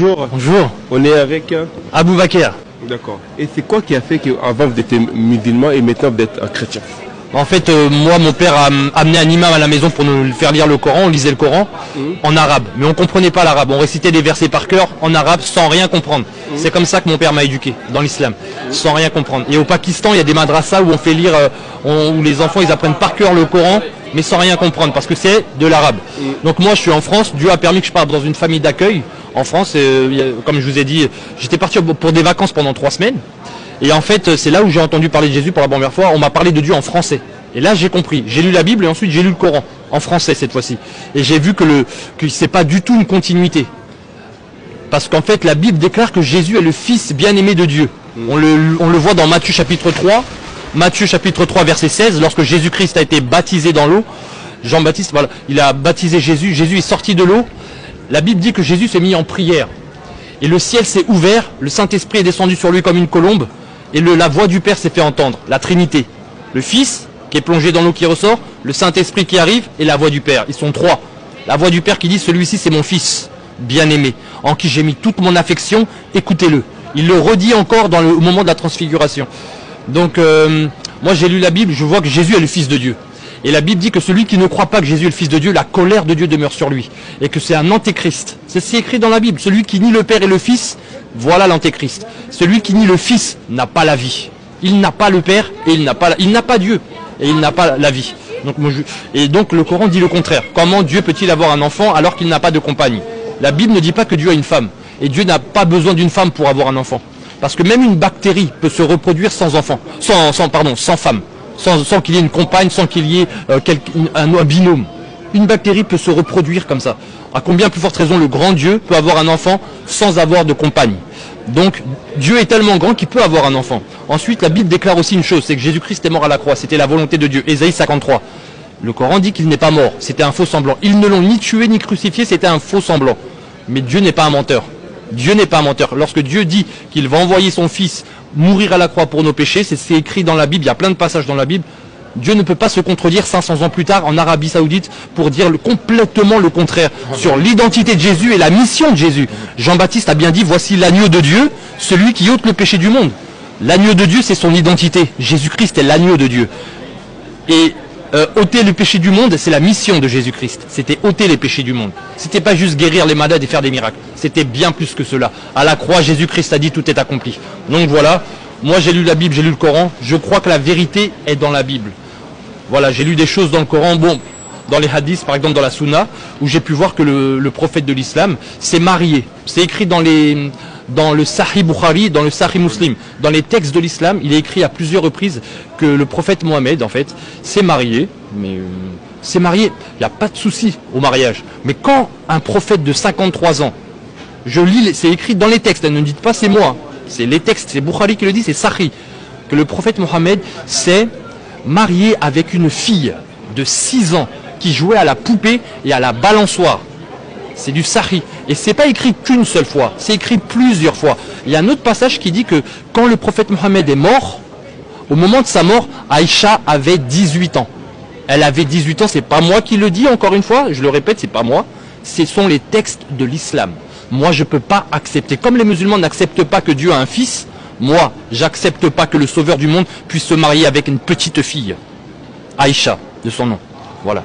Bonjour. Bonjour. On est avec Abou Bakr. D'accord. Et c'est quoi qui a fait qu'avant vous étiez musulman et maintenant vous êtes un chrétien? En fait, moi, mon père a amené un imam à la maison pour nous faire lire le Coran. On lisait le Coran en arabe, mais on comprenait pas l'arabe. On récitait des versets par cœur en arabe sans rien comprendre. C'est comme ça que mon père m'a éduqué dans l'islam, sans rien comprendre. Et au Pakistan, il y a des madrasas où on fait lire, où les enfants ils apprennent par cœur le Coran, mais sans rien comprendre parce que c'est de l'arabe. Donc moi, je suis en France. Dieu a permis que je parte dans une famille d'accueil en France. Comme je vous ai dit, j'étais parti pour des vacances pendant 3 semaines. Et en fait, c'est là où j'ai entendu parler de Jésus pour la première fois. On m'a parlé de Dieu en français. Et là, j'ai compris. J'ai lu la Bible et ensuite j'ai lu le Coran en français cette fois-ci. Et j'ai vu que c'est pas du tout une continuité. Parce qu'en fait, la Bible déclare que Jésus est le Fils bien-aimé de Dieu. On le voit dans Matthieu chapitre 3. Matthieu chapitre 3 verset 16, lorsque Jésus-Christ a été baptisé dans l'eau. Jean-Baptiste, voilà, il a baptisé Jésus. Jésus est sorti de l'eau. La Bible dit que Jésus s'est mis en prière. Et le ciel s'est ouvert. Le Saint-Esprit est descendu sur lui comme une colombe. Et la voix du Père s'est fait entendre, la Trinité. Le Fils, qui est plongé dans l'eau qui ressort, le Saint-Esprit qui arrive, et la voix du Père. Ils sont 3. La voix du Père qui dit, celui-ci c'est mon Fils, bien-aimé, en qui j'ai mis toute mon affection, écoutez-le. Il le redit encore au moment de la transfiguration. Donc, moi j'ai lu la Bible, je vois que Jésus est le Fils de Dieu. Et la Bible dit que celui qui ne croit pas que Jésus est le Fils de Dieu, la colère de Dieu demeure sur lui. Et que c'est un antéchrist. C'est écrit dans la Bible. Celui qui nie le Père et le Fils, voilà l'antéchrist. Celui qui nie le Fils n'a pas la vie. Il n'a pas le Père et il n'a pas Dieu. Et il n'a pas la vie. Donc le Coran dit le contraire. Comment Dieu peut-il avoir un enfant alors qu'il n'a pas de compagne? La Bible ne dit pas que Dieu a une femme. Et Dieu n'a pas besoin d'une femme pour avoir un enfant. Parce que même une bactérie peut se reproduire sans enfant. Sans femme. Sans qu'il y ait une compagne, sans qu'il y ait un binôme. Une bactérie peut se reproduire comme ça. À combien plus forte raison le grand Dieu peut avoir un enfant sans avoir de compagne. Donc Dieu est tellement grand qu'il peut avoir un enfant. Ensuite, la Bible déclare aussi une chose, c'est que Jésus-Christ est mort à la croix. C'était la volonté de Dieu. Ésaïe 53. Le Coran dit qu'il n'est pas mort. C'était un faux semblant. Ils ne l'ont ni tué ni crucifié. C'était un faux semblant. Mais Dieu n'est pas un menteur. Dieu n'est pas un menteur. Lorsque Dieu dit qu'il va envoyer son Fils mourir à la croix pour nos péchés, c'est écrit dans la Bible, il y a plein de passages dans la Bible. Dieu ne peut pas se contredire 500 ans plus tard en Arabie Saoudite pour dire complètement le contraire sur l'identité de Jésus et la mission de Jésus. Jean-Baptiste a bien dit, voici l'agneau de Dieu, celui qui ôte le péché du monde. L'agneau de Dieu, c'est son identité. Jésus-Christ est l'agneau de Dieu. Et ôter le péché du monde, c'est la mission de Jésus-Christ. C'était ôter les péchés du monde. C'était pas juste guérir les malades et faire des miracles. C'était bien plus que cela. À la croix, Jésus-Christ a dit tout est accompli. Donc voilà, moi j'ai lu la Bible, j'ai lu le Coran. Je crois que la vérité est dans la Bible. Voilà, j'ai lu des choses dans le Coran, dans les hadiths, par exemple dans la Sunna, où j'ai pu voir que le prophète de l'islam s'est marié. C'est écrit dans le Sahih Bukhari, dans le Sahih Muslim, dans les textes de l'islam, il est écrit à plusieurs reprises que le prophète Mohammed, en fait, s'est marié, mais il n'y a pas de souci au mariage. Mais quand un prophète de 53 ans, c'est écrit dans les textes, ne dites pas c'est moi, c'est les textes, c'est Bukhari qui le dit, c'est Sahih, que le prophète Mohammed s'est marié avec une fille de 6 ans qui jouait à la poupée et à la balançoire. C'est du Sahih. Et c'est pas écrit qu'une seule fois, c'est écrit plusieurs fois. Il y a un autre passage qui dit que quand le prophète Mohammed est mort, au moment de sa mort, Aïcha avait 18 ans. Elle avait 18 ans, c'est pas moi qui le dis encore une fois, je le répète, c'est pas moi. Ce sont les textes de l'islam. Moi, je peux pas accepter. Comme les musulmans n'acceptent pas que Dieu a un fils, moi, j'accepte pas que le sauveur du monde puisse se marier avec une petite fille. Aïcha, de son nom. Voilà.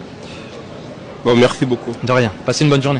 Bon, merci beaucoup. De rien. Passez une bonne journée.